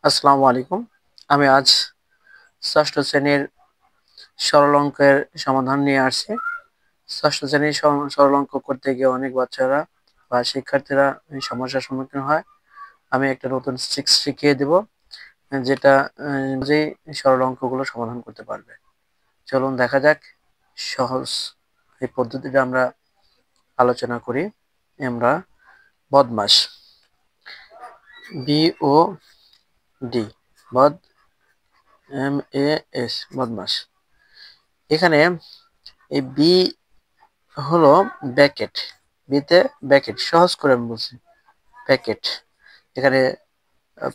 আসসালামু আলাইকুম। আমি আজ ষষ্ঠ শ্রেণীর সরল অঙ্কের সমাধান নিয়ে আসছি। ষষ্ঠ শ্রেণীর সরল অঙ্ক করতে গিয়ে অনেক বাচ্চারা বা শিক্ষার্থীরা এই সমস্যার সম্মুখীন হয়। আমি একটা নতুন ট্রিক্স শিখিয়ে দেব, যেটা যেই সরল অঙ্কগুলো সমাধান করতে পারবে। চলুন দেখা যাক। সহজ এই পদ্ধতিটা আমরা আলোচনা করি। আমরা বদমাস, BOD, বদ, MAS, বদমাস। এখানে এই বি হলো ব্যাকেট, বিতে ব্যাকেট, সহজ করে আমি বলছি ব্যাকেট। এখানে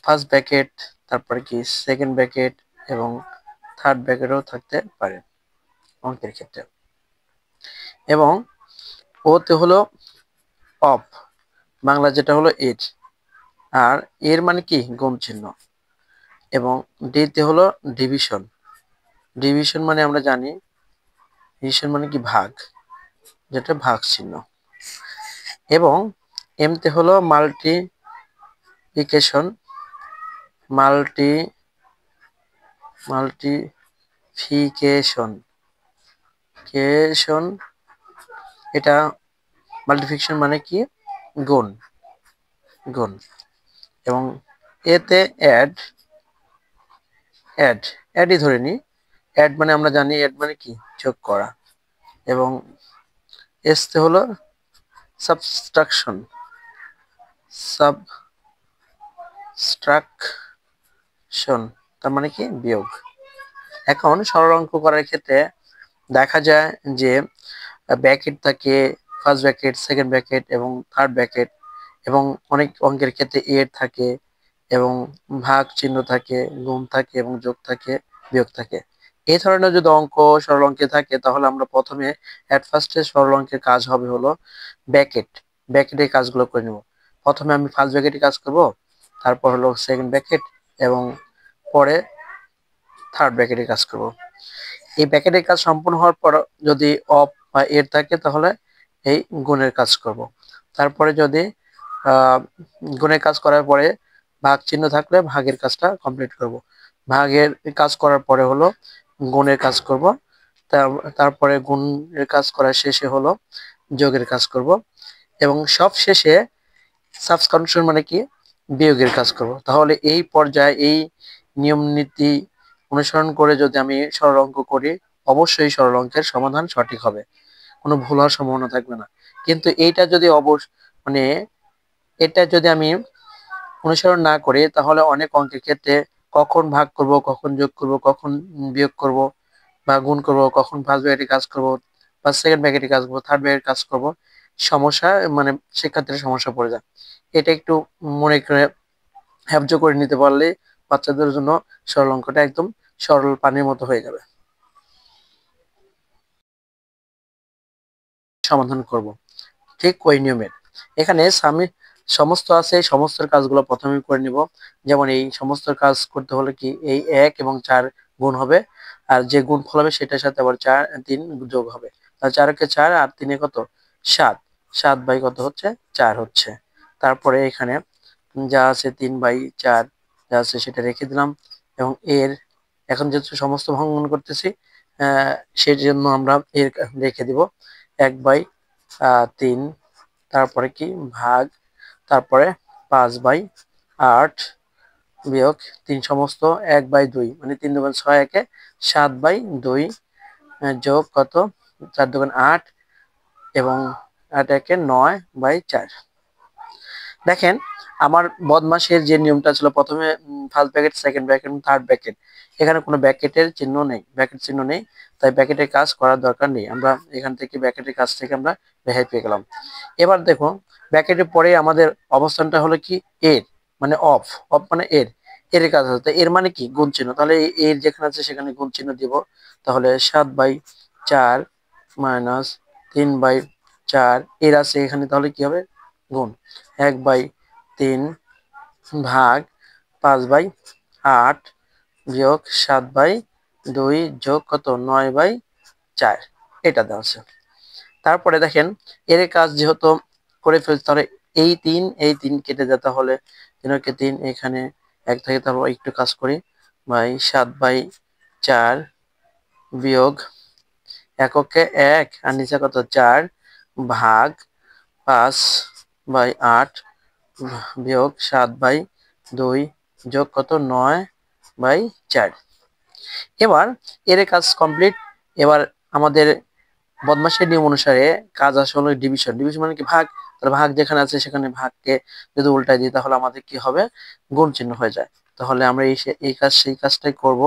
ফার্স্ট ব্যাকেট, তারপরে কি সেকেন্ড ব্যাকেট এবং থার্ড ব্যাকেটও থাকতে পারে অঙ্কের ক্ষেত্রে। এবং ওতে হলো অফ, বাংলা যেটা হলো এর, আর এর মানে কি গুণ চিহ্ন। এবং ডিতে হলো ডিভিশন, ডিভিশন মানে আমরা জানি ডিভিশন মানে কি ভাগ, যেটা ভাগ চিহ্ন। এবং এমতে হলো মাল্টিপ্লিকেশন, মাল্টি মাল্টিফিকেশন কেশন, এটা মাল্টিফিকেশন মানে কি গুণ, গুণ। এবং এতে অ্যাড, অ্যাড, অ্যাডই ধরে নি। অ্যাড মানে আমরা জানি অ্যাড মানে কি যোগ করা। এবং এসতে হলো সাবট্রাকশন, সাবট্রাকশন তার মানে কি বিয়োগ। এখন সরল অঙ্ক করার ক্ষেত্রে দেখা যায় যে ব্র্যাকেট থাকে, ফার্স্ট ব্র্যাকেট, সেকেন্ড ব্র্যাকেট এবং থার্ড ব্র্যাকেট। এবং অনেক অঙ্কের ক্ষেত্রে এর থাকে এবং ভাগ চিহ্ন থাকে, গুণ থাকে এবং যোগ থাকে, বিয়োগ থাকে। এই ধরনের যদি অঙ্ক সরল অঙ্কে থাকে তাহলে আমরা প্রথমে অ্যাট ফার্স্টে সরল অঙ্কের কাজ হবে হলো ব্র্যাকেট, ব্র্যাকেটের কাজগুলো করে নেব। প্রথমে আমি ফার্স্ট ব্র্যাকেটে কাজ করব, তারপর হলো সেকেন্ড ব্র্যাকেট এবং পরে থার্ড ব্র্যাকেটে কাজ করব। এই ব্র্যাকেটের কাজ সম্পূর্ণ হওয়ার পর যদি অফ বা এর থাকে তাহলে এই গুণের কাজ করব। তারপরে যদি গুণের কাজ করার পরে ভাগ চিহ্ন থাকলে ভাগের কাজটা কমপ্লিট করব। ভাগের কাজ করার পরে হলো গুণের কাজ করব। তারপরে গুণের কাজ করার শেষে হলো যোগের কাজ করব। এবং সব শেষে সাবস্টিটিউশন মানে কি বিয়োগের কাজ করব। তাহলে এই পর্যায়ে এই নিয়ম নীতি অনুসরণ করে যদি আমি সরল অঙ্ক করি, অবশ্যই সরল অঙ্কের সমাধান সঠিক হবে, কোনো ভুল হওয়ার সম্ভাবনা থাকবে না। কিন্তু এইটা যদি মানে এটা যদি আমি অনুসরণ না করি তাহলে অনেক অঙ্কের ক্ষেত্রে কখন ভাগ করব, কখন যোগ করব, কখন বিয়োগ করব বা গুণ করব, কখন ফার্স্ট ব্র্যাকেটে কাজ করব বা সেকেন্ড ব্র্যাকেটে কাজ করব, থার্ড ব্র্যাকেটে কাজ করব, সমস্যা মানে শিক্ষার্থীর সমস্যা পড়ে যায়। এটা একটু মনে করে হ্যাবজ করে নিতে পারলে বাচ্চাদের জন্য সরল অঙ্কটা একদম সরল পানির মতো হয়ে যাবে। সমাধান করব ঠিক ওই নিয়মের। এখানে সমস্ত আছে, সমস্ত কাজগুলো প্রথমে করে নিব। যেমন এই সমস্ত কাজ করতে হলে কি এই 1 এবং 4 গুণ হবে, আর যে গুণ ফল হবে সেটার সাথে আবার 3 যোগ হবে। তাহলে 4 কে 4 আর 3 এ কত 7, 7 বাই কত হচ্ছে 4 হচ্ছে। তারপরে এখানে যা আছে 3/4 যা আছে সেটা রেখে দিলাম। এবং এর এখন যেহেতু সমস্ত ভঙ্গন করতেছি, সেই জন্য আমরা এর রেখে দিব 1/3। তারপরে কি ভাগ, তারপরে 5/8 বিয়োগ 3 সমস্ত 1/2 মানে 3 দুগুণ 6, একে 7/2 যোগ কত 4 দুগুণ 8 এবং 8 একে 9/4। দেখেন আমার বদমাশের যে নিয়মটা ছিল প্রথমে first bracket, second bracket, third bracket, এখানে কোনো ব্র্যাকেটের চিহ্ন নেই, ব্র্যাকেট চিহ্ন নেই, তাই ব্র্যাকেটের কাজ করার দরকার নেই। আমরা এখান থেকে ব্র্যাকেটের কাজ থেকে আমরা রেহাই পেয়ে গেলাম। এবার দেখো ব্র্যাকেটের পরে আমাদের অবস্থানটা হলো কি এর মানে অফ, অফ মানে এর, এর কাজ হচ্ছে এর মানে কি গুণ চিহ্ন। তাহলে এর যেখানে আছে সেখানে গুণ চিহ্ন দিব। তাহলে 7/4 মাইনাস 3/4 এর আছে এখানে, তাহলে কি হবে গুণ 1/3 ভাগ 5/8 বিয়োগ 7/2 যোগ কত 9/4, এটা দেওয়া আছে। তারপরে দেখেন এর কাজ যেহেতু করে ফেলতে, তাহলে এই 3 কেটে যায়, তাহলে 3 কে 3 এখানে 1 থেকে তারপর একটু কাজ করি বাই 7/4 বিয়োগ এককে 1 আর নিচে কত 4 ভাগ 5/8 বিয়োগ 7/2 যোগ কত 9/4। এবার এর কাজ কমপ্লিট। এবার আমাদের বদমাশের নিয়ম অনুসারে কাজ আসলে ডিভিশন। ডিভিশন মানে কি ভাগ। তাহলে ভাগ যেখানে আছে সেখানে ভাগকে যদি উল্টাই দিই তাহলে আমাদের কি হবে গুণ চিহ্ন হয়ে যায়। তাহলে আমরা এই কাজ সেই কাজটাই করব।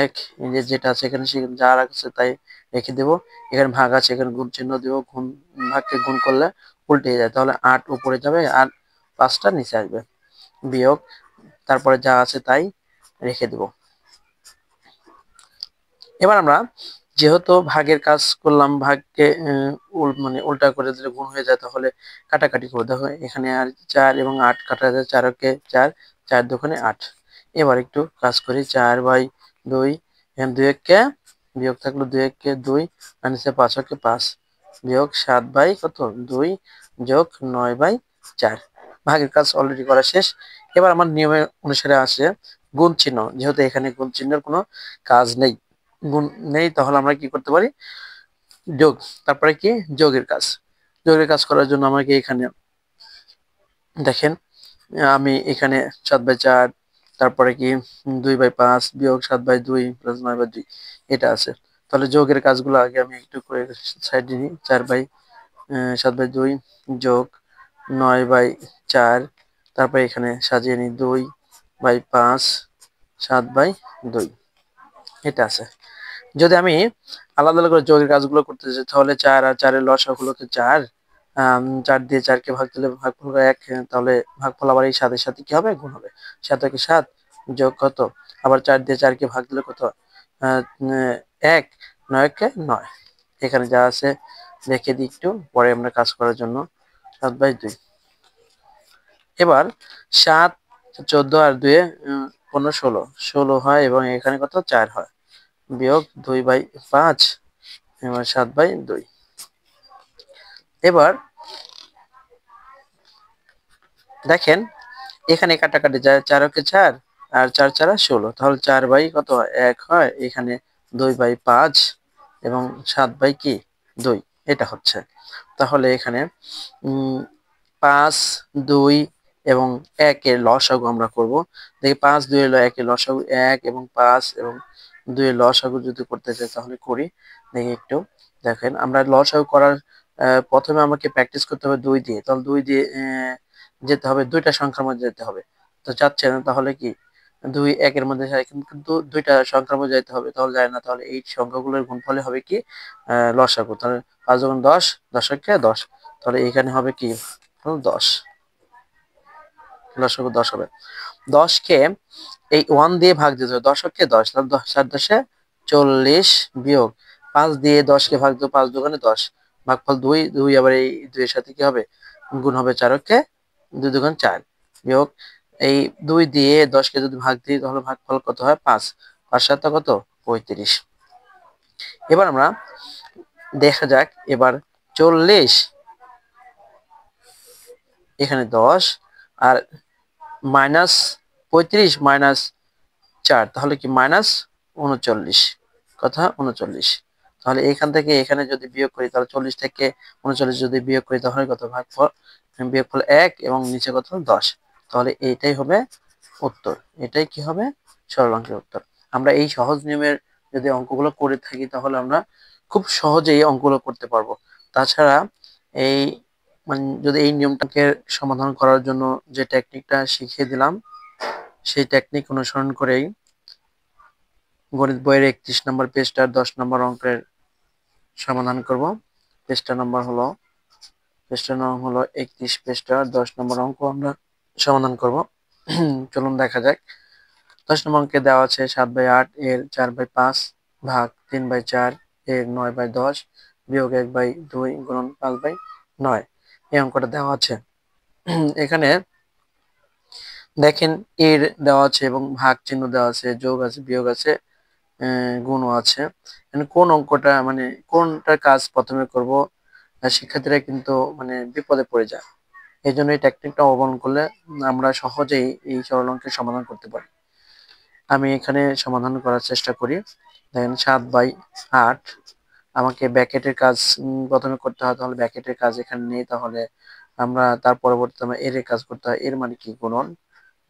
এক এই যে যেটা আছে এখানে যা আছে তাই রেখে দেব। এখানে ভাগ আছে এখানে গুণ চিহ্ন দেব। গুণ ভাগকে গুণ করলে উল্টে যায়, তাহলে 8 উপরে যাবে আর 5টা নিচে আসবে বিয়োগ তারপরে যা আছে তাই রেখে দেব। এবার আমরা যেহেতু ভাগের কাজ করলাম, ভাগকে মানে উল্টা করে দিলে গুণ হয়ে যায়, তাহলে কাটাকাটি করে দেখো এখানে আর 4 এবং 8 কাটা যায়, 4কে 4, 4 দুগুণে 8। এবার একটু কাজ করি 4/2 এখানে 2 কে বিয়োগ থাকলো 2 কে 2 আর নিচে 5 কে 5 বিয়োগ 7 কত 2 যোগ 9/4। ভাগের কাজ অলরেডি করা শেষ। এবার আমার নিয়মের অনুসারে আসে গুণ চিহ্ন। যেহেতু এখানে গুণ চিহ্নের কোনো কাজ নেই, গুণ নেই, তাহলে আমরা কি করতে পারি যোগ। তারপরে কি যোগের কাজ। যোগের কাজ করার জন্য আমাকে এখানে দেখেন আমি এখানে 7/4 তারপরে কি 2/5 বিয়োগ 7/2 প্লাস 9/2 এটা আছে। তাহলে যোগের কাজগুলো আগে আমি একটু করে সাইডে নিই। 7/2 যোগ 9/4 তারপরে এখানে সাজিয়ে নিই 2/5 7/2 এটা আছে। যদি আমি আলাদা আলাদা করে যোগের কাজগুলো করতে চাই তাহলে 4 আর 4 এর লসাগু হলো 4, 4 দিয়ে 4 কে ভাগ দিলে ভাগফল হবে 1, তাহলে ভাগফল আবার এই 7 এর সাথে কি হবে গুণ হবে। 7 একে 7 যোগ কত আবার 4 দিয়ে 4 কে ভাগ দিলে কত 1, 9 একে 9। এখানে যা আছে রেখে দিই একটু পরে আমরা কাজ করার জন্য 7/2। এবার 7 14 আর 2 15 16 16 হয় এবং এখানে কত 4 হয় বিয়োগ 2/5 এবার 7/2। এবার দেখেন এখানে কাটাকাটি যায় 4 কে 4 আর 4 4 16, তাহলে 4 কত 1 হয়, এখানে 2/5 এবং 7/2 এটা হচ্ছে। তাহলে এখানে 5 2 এবং 1 এর লসাগু আমরা করব। দেখি 5 2 এর 1 এর লসাগু 1 এবং 5 এবং 2 এর লসাগু যদি করতে চাই তাহলে করি। দেখি একটু দেখেন আমরা লসাগু করার প্রথমে আমাকে প্র্যাকটিস করতে হবে 2 দিয়ে। তাহলে 2 দিয়ে যেতে হবে, দুইটা সংখ্যার মধ্যে যেতে হবে। তো যাচ্ছে না, তাহলে কি 2 1 এর মধ্যে যায় কিন্তু দুইটা সংখ্যার মধ্যে যেতে হবে, তাহলে যায় না। তাহলে এই সংখ্যাগুলোর গুণফলে হবে কি লসাগু। তাহলে 5 গুণ 10 10 একে 10, তাহলে এখানে হবে কি 10 লসাগু 10 হবে। 10 কে এই 1 দিয়ে ভাগ দিতে হবে, 10 কে 10, তাহলে 10 4 10 40 বিয়োগ 5 দিয়ে 10 কে ভাগ দিতে 5 দুগুণে 10 ভাগফল 2 2 আবার এই 2 এর সাথে কি হবে গুণ হবে 4 কে 2 দুগুণ 4 বিয়োগ এই 2 দিয়ে 10 কে যদি ভাগ দিই তাহলে ভাগফল কত হয় 5, 5 7 কত 35। এবার আমরা দেখা যাক এবার 40 এখানে 10 আর মাইনাস 35 মাইনাস 4, তাহলে কি মাইনাস 39 কথা 39। তাহলে এখান থেকে এখানে যদি বিয়োগ করি তাহলে 40 থেকে 39 যদি বিয়োগ করি তাহলে কত ভাগফল বিয়োগফল 1 এবং নিচে কত 10, তাহলে এইটাই হবে উত্তর। এটাই কি হবে সরল অঙ্কের উত্তর। আমরা এই সহজ নিয়মের যদি অঙ্কগুলো করে থাকি তাহলে আমরা খুব সহজেই অঙ্কগুলো করতে পারবো। তাছাড়া এই মানে যদি এই নিয়মটাকে সমাধান করার জন্য যে টেকনিকটা শিখিয়ে দিলাম সেই টেকনিক অনুসরণ করেই গণিত বইয়ের 31 নম্বর পেজটার 10 নম্বর অঙ্কের সমাধান করব। পেজটার নাম হলো 31 পেজটার 10 নম্বর অঙ্ক আমরা সমাধান করব। চলুন দেখা যাক। 10 নম্বর অঙ্কে দেওয়া আছে 7/8 এর 4/5 ভাগ 3/4 এর 9/10 বিয়োগ 1/2 গুণন 5/9 এই অঙ্কটা দেওয়া আছে। এখানে দেখেন এর দেওয়া আছে এবং ভাগ চিহ্ন দেওয়া আছে, যোগ আছে, বিয়োগ আছে, গুণও আছে। কোন অঙ্কটা মানে কোনটার কাজ প্রথমে করব শিক্ষার্থীরা কিন্তু মানে বিপদে পড়ে যায়। এই জন্য এই টেকনিকটা অবলম্বন করলে আমরা সহজেই এই সরল অঙ্কের সমাধান করতে পারি। আমি এখানে সমাধান করার চেষ্টা করি। দেখেন 7/8 আমাকে ব্র্যাকেটের কাজ প্রথমে করতে হয়, তাহলে ব্র্যাকেটের কাজ এখানে নেই, তাহলে আমরা তার পরবর্তীতে আমরা এর কাজ করতে হয়। এর মানে কি গুণন,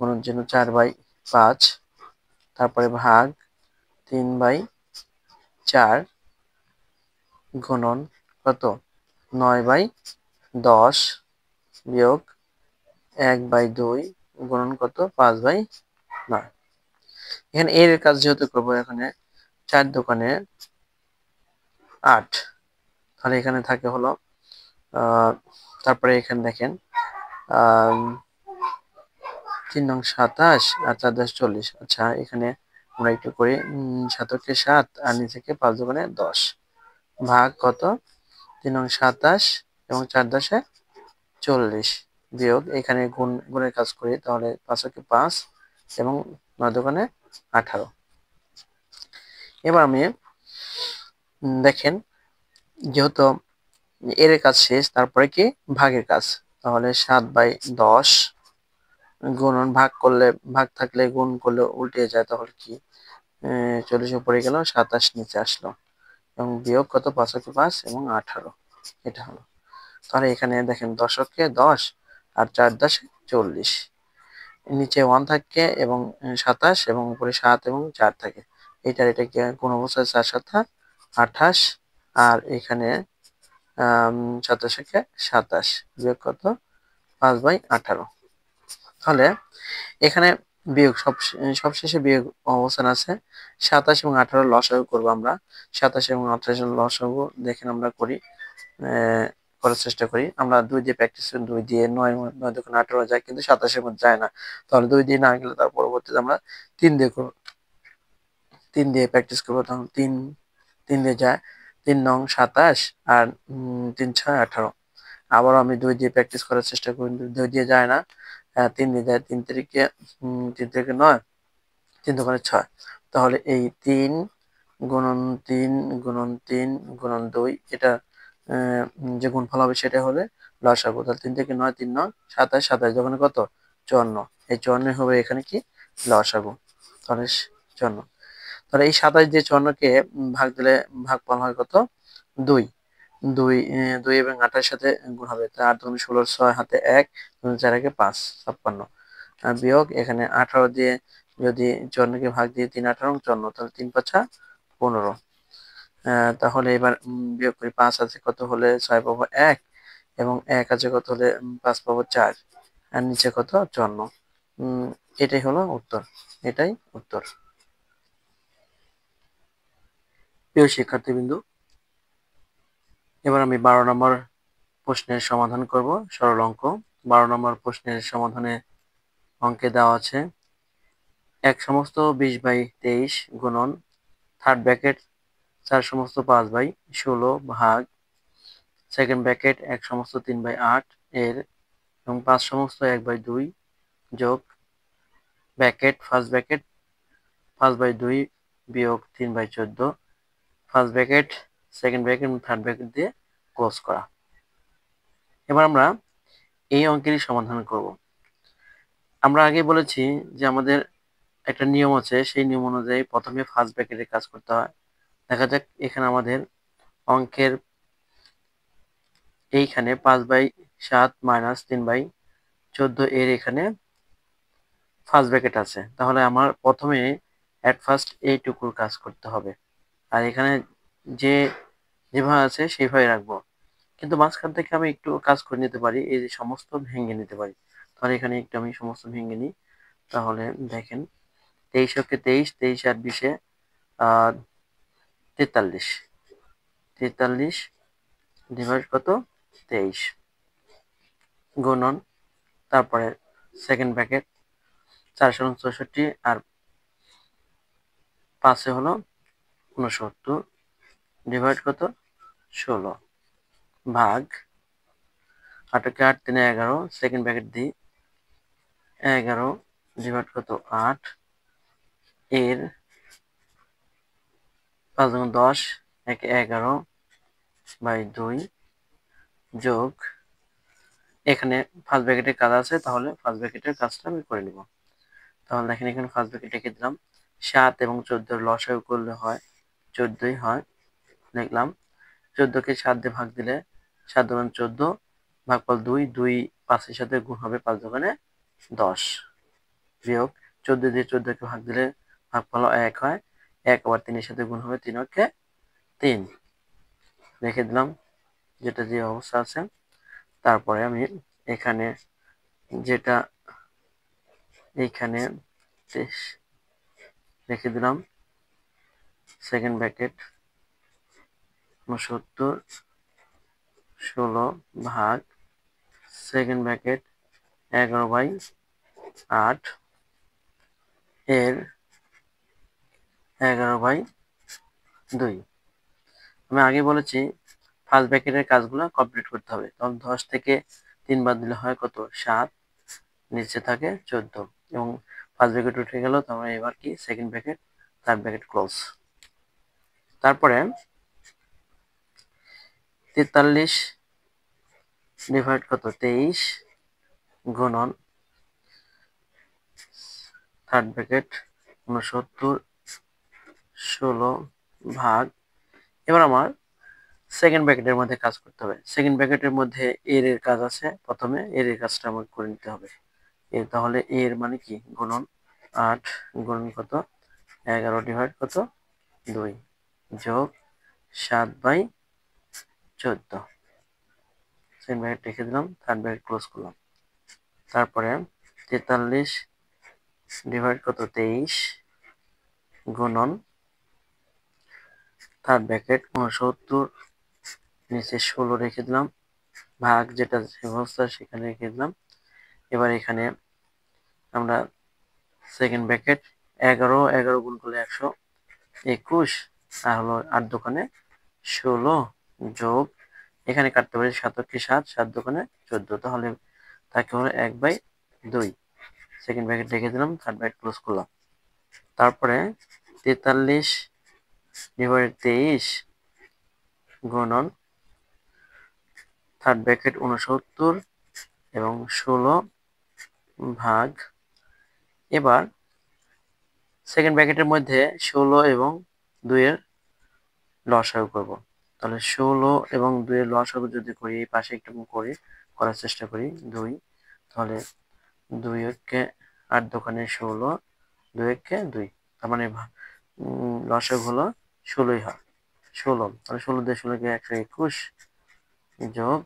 গুণন জন্য 4/5, তারপরে ভাগ 3/4 গুণন কত 9/10 বিয়োগ 1/2 গুণন কত 5/9। এখানে এর কাজ যেহেতু করবো, এখানে 4 দোকানে 8, তাহলে এখানে থাকে হলো তারপরে এখানে দেখেন 3 নং 27 আর 4 10 40। আচ্ছা এখানে আমরা একটু করি 7 7 আর নিচে 5 দোকানে 10 ভাগ কত 3 নং 27 এবং 4 10 40 বিয়োগ এখানে গুণের কাজ করি, তাহলে 5 5 এবং 9 দোকানে 18। এবার আমি দেখেন যেহেতু এর কাজ শেষ, তারপরে কি ভাগের কাজ, তাহলে 7/10 গুণন ভাগ করলে, ভাগ থাকলে গুণ করলে উল্টে যায়, তাহলে কি 40 উপরে গেল 27 নিচে আসলো এবং বিয়োগ কত 5 5 এবং 18, এটা হলো। তাহলে এখানে দেখেন দশকে 10 আর 4 10 40, নিচে 1 থাকে এবং 27 এবং উপরে 7 এবং 4 থাকে, এটাকে কোন অবস্থায় 4 7 28 আর এখানে 27 কে 27 বিয়োগ কত 5/18। তাহলে এখানে বিয়োগ সবশেষে বিয়োগ অবস্থান আছে। 27 এবং 18 লসাগু করবো আমরা। 27 এবং 28 লসাগু দেখেন আমরা করি, করার চেষ্টা করি। আমরা 2 দিয়ে প্র্যাকটিস করি, 2 দিয়ে 9 9 দোকান 18 যায়, কিন্তু 27 এর মধ্যে যায় না। তাহলে 2 দিয়ে না গেলে তার পরবর্তীতে আমরা 3 দিয়ে করব। 3 দিয়ে প্র্যাকটিস করবো, তখন 3 দিয়ে যায়, 3 নং 27 আর 3 6 18। আবারও আমি 2 দিয়ে প্র্যাকটিস করার চেষ্টা করি, 2 দিয়ে যায় না, 3 দিয়ে যায়, 3 তারিখে 3 তারিখে 9, 3 দোকানে 6। তাহলে এই 3 গুণন 3 গুণন 3 গুণন 2, এটা যে গুণফল হবে সেটা হলে লসাগু। তাহলে 3 থেকে 9 3 9 27, 27 দোকানে কত 54, এই 54 হবে এখানে কি লসাগু, তাহলে 54। তাহলে এই 27 দিয়ে 54 কে ভাগ দিলে ভাগফল হয় কত 2, 2 2 এবং 8 এর সাথে গুণ হবে, তাই 8 দুগুণে 16, 6 হাতে 1, 4 একে 5 56 বিয়োগ এখানে 18 দিয়ে যদি 54 কে ভাগ দিয়ে 3 18 54, তাহলে 3 5 15। তাহলে এবার বিয়োগ করি, 5 আছে কত হলে 6 পাবো 1 এবং 1 আছে কত হলে 5 পাবো 4 আর নিচে কত 54। এটাই হলো উত্তর, এটাই উত্তর। প্রিয় শিক্ষার্থীবৃন্দু, এবার আমি 12 নম্বর প্রশ্নের সমাধান করব, সরল অঙ্ক। 12 নম্বর প্রশ্নের সমাধানে অঙ্কে দেওয়া আছে 1 সমস্ত 20/23 গুণন থার্ড ব্র্যাকেট 4 সমস্ত 5/16 ভাগ সেকেন্ড ব্র্যাকেট 1 সমস্ত 3/8 এর এবং 5 সমস্ত 1/2 যোগ ব্র্যাকেট ফার্স্ট ব্র্যাকেট 5/2 বিয়োগ 3/14 ফার্স্ট ব্র্যাকেট সেকেন্ড ব্র্যাকেট এবং থার্ড ব্র্যাকেট দিয়ে ক্লোজ করা। এবার আমরা এই অঙ্কেরই সমাধান করব। আমরা আগে বলেছি যে আমাদের একটা নিয়ম আছে, সেই নিয়ম অনুযায়ী প্রথমে ফার্স্ট ব্র্যাকেটের কাজ করতে হয়। দেখা যাক এখানে আমাদের অঙ্কের এইখানে 5/7 মাইনাস 3/14 এর এখানে ফার্স্ট ব্র্যাকেট আছে, তাহলে আমার প্রথমে অ্যাট ফার্স্ট এইটুকুর কাজ করতে হবে, আর এখানে যে যেভাবে আছে সেইভাবে রাখবো, কিন্তু মাঝখান থেকে আমি একটু কাজ করে নিতে পারি, এই যে সমস্ত ভেঙে নিতে পারি। তাহলে এখানে একটু আমি সমস্ত ভেঙে নিই, তাহলে দেখেন 23 কে 23, 23 আর 20 43, 43 ডিভাইড কত 23 গুণন তারপরে সেকেন্ড ব্র্যাকেট 464 আর 5 হলো 69 ডিভাইড কত 16 ভাগ 8 কে 8 3 11 সেকেন্ড ব্র্যাকেট দিই 11 ডিভাইড কত 8 এর 5 গুণ 10 1 11/2 যোগ এখানে ফার্স্ট ব্র্যাকেটের কাজ আছে, তাহলে ফার্স্ট ব্র্যাকেটের কাজটা আমি করে নিব। তাহলে দেখেন এখানে ফার্স্ট ব্র্যাকেট রেখে দিলাম, 7 এবং 14 লসাগু করলে হয় 14ই হয়, লিখলাম। 14কে 7 দিয়ে ভাগ দিলে 7 দুগুণ 14, ভাগফল 2, 2 5 এর সাথে গুণ হবে 5 দুগুণে 10, বিয়োগ 14 দিয়ে 14কে ভাগ দিলে ভাগফল 1 হয়, 1 আবার 3 এর সাথে গুণ হবে 3 অক্ষে 3, রেখে দিলাম যেটা যে অবস্থা আছে। তারপরে আমি এখানে যেটা এইখানে রেখে দিলাম সেকেন্ড ব্র্যাকেট 69 16 ভাগ সেকেন্ড ব্র্যাকেট 11/8 এর 11/2। আমি আগে বলেছি ফার্স্ট ব্র্যাকেটের কাজগুলো কমপ্লিট করতে হবে। তখন 10 থেকে 3 বাদ দিলে হয় কত, 7, নিচে থাকে 14 এবং ফার্স্ট ব্র্যাকেট উঠে গেল। তারপরে এবার কি second bracket, third bracket close. তারপরে 43 ডিভাইড কত 23 গুণন থার্ড ব্র্যাকেট 69 16 ভাগ, এবার আমার সেকেন্ড ব্র্যাকেটের মধ্যে কাজ করতে হবে। সেকেন্ড ব্র্যাকেটের মধ্যে এর কাজ আছে, প্রথমে এর কাজটা আমাকে করে নিতে হবে। এর তাহলে এর মানে কি গুণন 8 গুণন কত 11 ডিভাইড কত 2 যোগ 7/14, সেকেন্ড ব্র্যাকেট রেখে দিলাম, থার্ড ব্র্যাকেট ক্লোজ করলাম। তারপরে 43 ডিভাইড কত 23 গুণন থার্ড ব্র্যাকেট 69 নিচে 16 রেখে দিলাম, ভাগ যেটা অবস্থা সেখানে রেখে দিলাম। এবার এখানে আমরা সেকেন্ড ব্র্যাকেট 11 গুণ করলে 121 আর হলো 8 দোকানে 16 যোগ এখানে কাটতে পারি 7 কে 7, 7 দোকানে 14, তাহলে তাকে হলো 1/2। সেকেন্ড ব্র্যাকেট রেখে দিলাম, থার্ড ব্র্যাকেট ক্লোজ করলাম। তারপরে 43 ডিভাইড 23 গুণন থার্ড ব্র্যাকেট 69 এবং 16 ভাগ, এবার সেকেন্ড ব্র্যাকেটের মধ্যে 16 এবং 2 এর লসাগু করব। তাহলে 16 এবং 2 এর লসাগু যদি করি, এই পাশে একটু করি, করার চেষ্টা করি 2, তাহলে 2 কে 8 দোকানে 16, 2 কে 2, তার মানে লসাগু হলো 16ই হয় 16, তাহলে 16 দিয়ে 16 কে 121 যোগ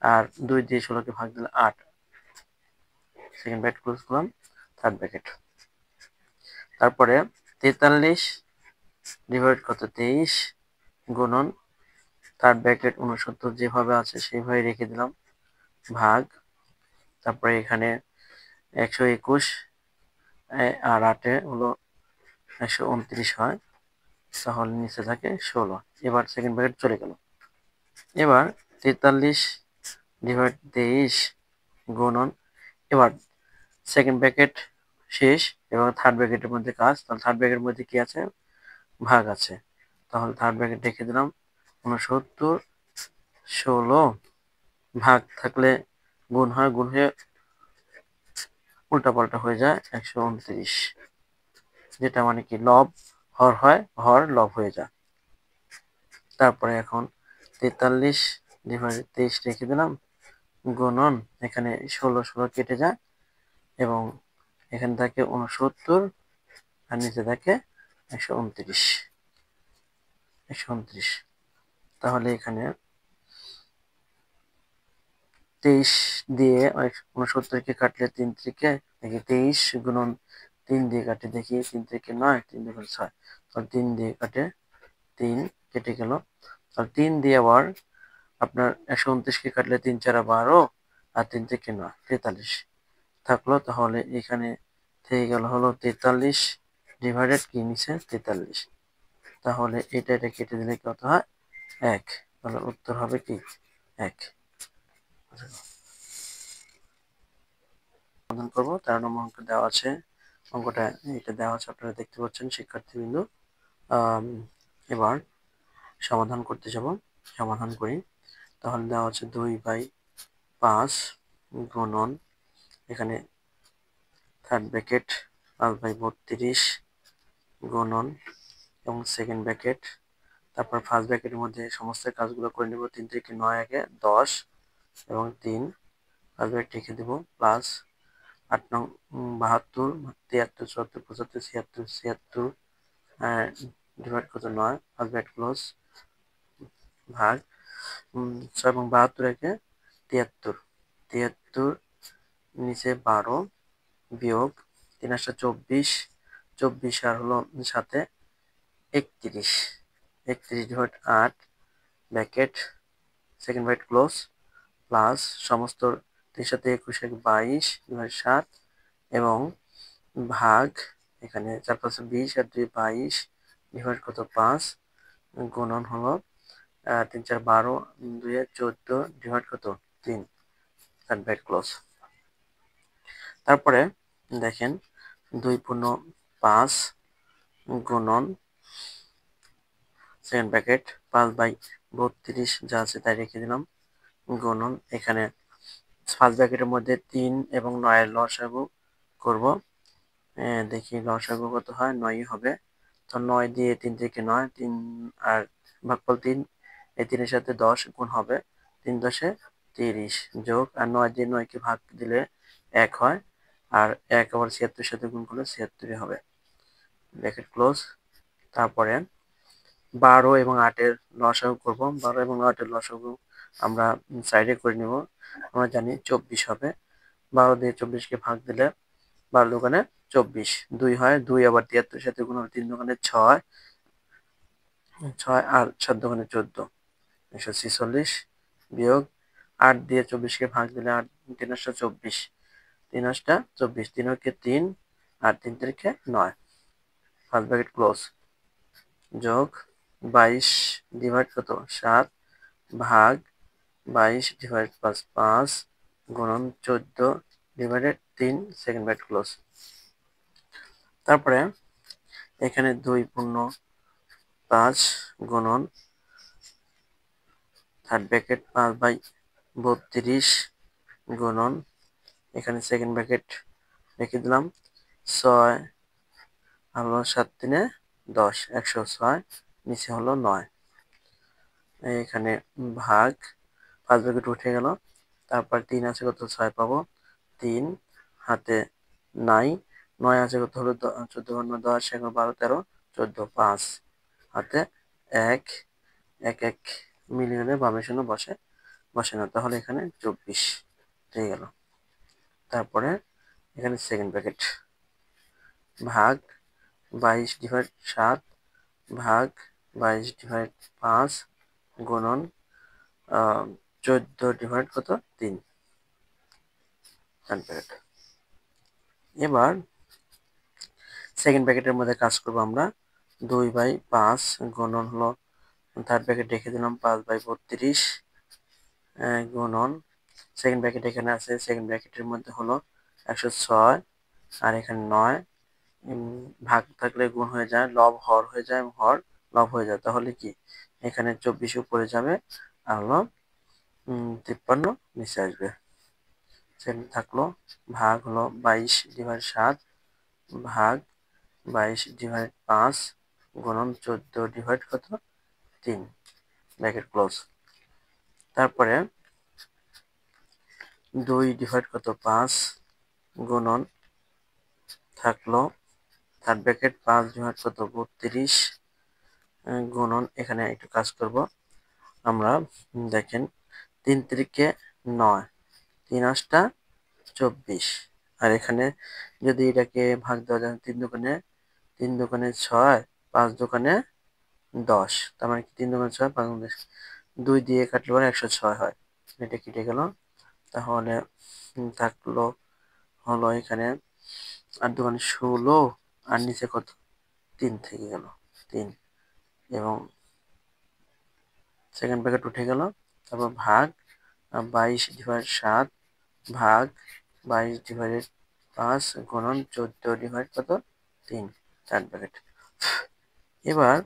আর 2 দিয়ে 16 কে ভাগ দিলে 8, সেকেন্ড ব্র্যাকেট ক্লোজ করলাম, থার্ড ব্র্যাকেট। তারপরে 43 ডিভাইড কত 23 গুণন থার্ড ব্র্যাকেট 69 যেভাবে আছে সেইভাবে রেখে দিলাম, ভাগ, তারপরে এখানে 121 আর 8 হলো 129 হয়, তাহলে নিচে থাকে 16। এবার সেকেন্ড ব্র্যাকেট চলে গেল। এবার 43 ডিভাইড 23 গুণন, এবার সেকেন্ড ব্র্যাকেট শেষ এবং থার্ড ব্র্যাকেটের মধ্যে কাজ। তাহলে থার্ড ব্র্যাকেটের মধ্যে কি আছে, ভাগ আছে, তাহলে থার্ড ব্র্যাকেট রেখে দিলাম 69 16, ভাগ থাকলে গুণ হয়, গুণ হয়ে উল্টাপাল্টা হয়ে যায় 129, যেটা মানে কি লব হর হয়, হর লব হয়ে যায়। তারপরে এখন 43 ডিভাইড 23 রেখে দিলাম, গুণন এখানে 16 16 কেটে যায় এবং এখানে থাকে 69 আর নিচে থাকে 129, তাহলে এখানে 23 দিয়ে 69 কে কাটলে 3 থেকে দেখি 23 গুণন 3 দিয়ে কাটে, দেখি 3 থেকে 9, 3 দুগুণ 6, তাহলে 3 দিয়ে কাটে 3 কেটে গেল। তাহলে 3 দিয়ে আবার আপনার 129 কে কাটলে 3 4 12 আর 3 থেকে 9 43 থাকলো। তাহলে এখানে থেকে গেল হলো 43 ডিভাইডেড কি নিচে 43, তাহলে এটা কেটে দিলে কত হয় 1, তাহলে উত্তর হবে কি 1। সমাধান করবো 13 নম্বর অঙ্ক দেওয়া আছে, অঙ্কটা এটা দেওয়া আছে আপনারা দেখতে পাচ্ছেন শিক্ষার্থীবৃন্দ। এবার সমাধান করতে যাব, সমাধান করি। তাহলে দেওয়া আছে 2/5 গুণন এখানে থার্ড ব্র্যাকেট 5/32 গুণন এবং সেকেন্ড ব্র্যাকেট, তারপর ফার্স্ট ব্র্যাকেটের মধ্যে সমস্ত কাজগুলো করে নেব। 3 থেকে 9 আগে 10 এবং 3 ফার্স্ট ব্র্যাকেট রেখে দেবো প্লাস 8 নং 72 73 74 75 76 76 ডিভাইড কত 9 ফার্স্ট ব্র্যাকেট ক্লোজ ভাগ 6 এবং 72 একে 73 73 নিচে 12 বিয়োগ 3 8 24 24 আর হলো সাথে 31 31 divide 8 bracket second bracket close plus সমস্ত 3 সাথে 21 22 ডিভাইড 7 এবং ভাগ এখানে 4 5 20 আর 2 22 ডিভাইড কত 5 গুণন হলো 3 4 12 2 14 ডিভাইড কত 3 থার্ড ব্র্যাকেট ক্লোজ। তারপরে দেখেন 2 পূর্ণ 5 গুণন সেকেন্ড ব্র্যাকেট 5/32 যা আছে তাই রেখে দিলাম গুণন এখানে ফার্স্ট ব্র্যাকেটের মধ্যে 3 এবং 9 এর লসাগু করব। দেখি লসাগু কত হয়, 9 হবে। তো 9 দিয়ে 3 থেকে 9 3 আর ভাগফল 3 এই 3 এর সাথে 10 গুণ হবে 3 10 30 যোগ আর 9 দিয়ে 9 কে ভাগ দিলে 1 হয় আর 1 আবার 76 এর সাথে গুণ করলে 76 হবে ব্র্যাকেট ক্লোজ। তারপরে 12 এবং 8 এর লসাগু করব। 12 এবং 8 এর লসাগু আমরা সাইডে করে নিব। আমরা জানি 24 হবে। 12 দিয়ে 24 কে ভাগ দিলে 12 দোকানে 24 2 হয়, 2 আবার 73 এর সাথে গুণ হবে 3 দোকানে 6 6 আর 7 দোকানে 14 146 বিয়োগ 8 দিয়ে 24 কে ভাগ দিলে 8 3 8 24 3 8 24 3 কে 3 আর 3 3 9 ফার্স্ট ব্র্যাকেট ক্লোজ যোগ 22 ডিভাইড কত 7 ভাগ 22 ডিভাইড 5 গুণন 14 ডিভাইডেড 3 সেকেন্ড ব্র্যাকেট ক্লোজ। তারপরে এখানে 2 পূর্ণ 5 গুণন থার্ড ব্র্যাকেট 5/32 গুণন এখানে সেকেন্ড ব্র্যাকেট রেখে দিলাম 6 হলো 7 3 10 106 নিচে হলো 9 এখানে ভাগ ফার্স্ট ব্র্যাকেট উঠে গেল। তারপর 3 আছে কত 6 পাবো 3 হাতে নাই 9 আছে কত হলো 14 10 11 12 13 14 5 হাতে 1 1 1 মিলিয়ে গেলে বামে শূন্য বসে না, তাহলে এখানে 24 হয়ে গেল। তারপরে এখানে সেকেন্ড ব্র্যাকেট ভাগ 22 ডিভাইড 7 ভাগ 22 ডিভাইড 5 গুণন 14 ডিভাইড কত 3 থার্ড ব্র্যাকেট। এবার সেকেন্ড ব্র্যাকেটের মধ্যে কাজ করব আমরা 2/5 গুণন হলো থার্ড ব্র্যাকেট রেখে দিলাম 5/32 গুণন সেকেন্ড ব্র্যাকেট এখানে আছে সেকেন্ড ব্র্যাকেটের মধ্যে হলো 106 আর এখানে 9 ভাগ থাকলে গুণ হয়ে যায়, লব হর হয়ে যায় এবং হর লব হয়ে যায়, তাহলে কি এখানে 24 উপরে যাবে আর হলো 53 নিচে আসবে। সেকেন্ড থাকলো ভাগ হলো 22 ডিভাইড 7 ভাগ 22 ডিভাইড 5 গুণন 14 ডিভাইড কত 3 ব্র্যাকেট ক্লোজ। তারপরে 2 ডিভাইড কত 5 গুণন থাকলো থার্ড ব্র্যাকেট 5 ডিভাইড কত 32 গুণন এখানে একটু কাজ করব আমরা। দেখেন 3 3 9 3 8 24 আর এখানে যদি এটাকে ভাগ দেওয়া যায় 3 দোকানে 6 5 দোকানে 10, তার মানে 3 দোকানে 6 5 দোকানে 10 2 দিয়ে কাটলে পরে 106 হয়, এটা কেটে গেল। তাহলে থাকলো হলো এখানে 8 দোকানে 16 আর নিচে কত 3 থেকে গেল 3 এবং সেকেন্ড ব্র্যাকেট উঠে গেল। তারপর ভাগ 22 ডিভাইড 7 ভাগ 22 ডিভাইডেড 5 গুণন 14 ডিভাইড কত 3 থার্ড ব্র্যাকেট। এবার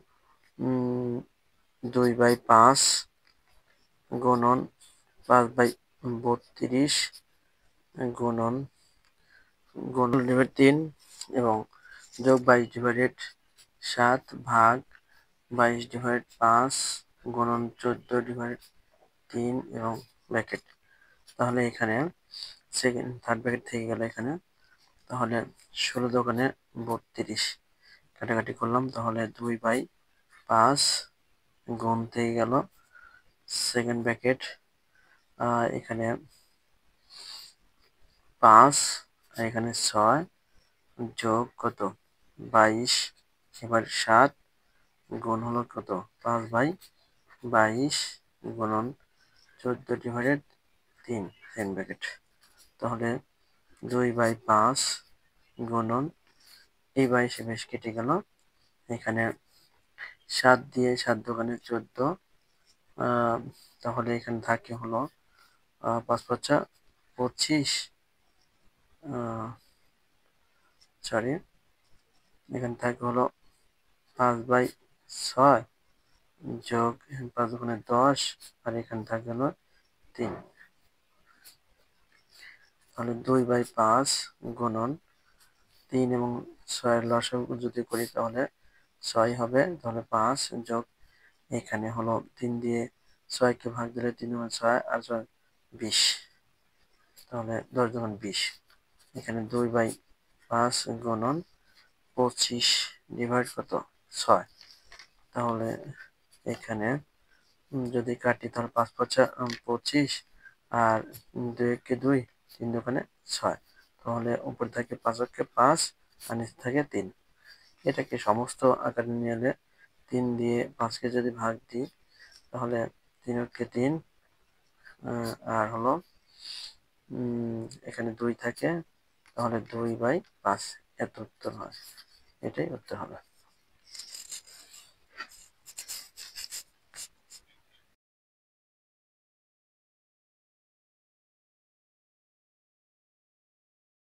2/5 গুণন 5/32 গুণন গুণন ডিভাইড 3 এবং যোগ 22/7 ভাগ 22/5 গুণন 14/3 এবং ব্র্যাকেট। তাহলে এখানে সেকেন্ড থার্ড ব্র্যাকেট থেকে গেল এখানে, তাহলে 16 দোকানে 32 কাটাকাটি করলাম, তাহলে 2/5 গুণ থেকে গেল সেকেন্ড ব্র্যাকেট এখানে 5 আর এখানে 6 যোগ কত 22 এবার 7 গুণ হলো কত 5/22 গুণন 14/3 সেকেন্ড ব্র্যাকেট। তাহলে 2/5 গুণন এই 22 কেটে গেল, এখানে 7 দিয়ে 7 দোকানে 14, তাহলে এখানে থাকে হলো 5×5 25, সরি এখানে থাকে হলো 5/6 যোগ 5 দোকানে 10 আর এখানে থাকে হলো 3। তাহলে 2/5 গুণন 3 এবং 6 লসাগু যদি করি তাহলে 6 হবে, তাহলে 5 যোগ এখানে হলো 3 দিয়ে 6 কে ভাগ দিলে 3 এবং 6 আর 6 20, তাহলে 10 দোকান 20। এখানে 2/5 গুণন 25 ডিভাইড কত 6, তাহলে এখানে যদি কাটি তাহলে 5×5 25 আর 2 2 3 দোকানে 6, তাহলে উপরে থাকে 5×5 আর নিচে থাকে 3। এটাকে সমস্ত আকারে নিয়ে এলে 3 দিয়ে 5কে যদি ভাগ দিই তাহলে 3×3 আর হলো এখানে 2 থাকে, তাহলে 2/5 এত উত্তর হয়, এটাই উত্তর হবে।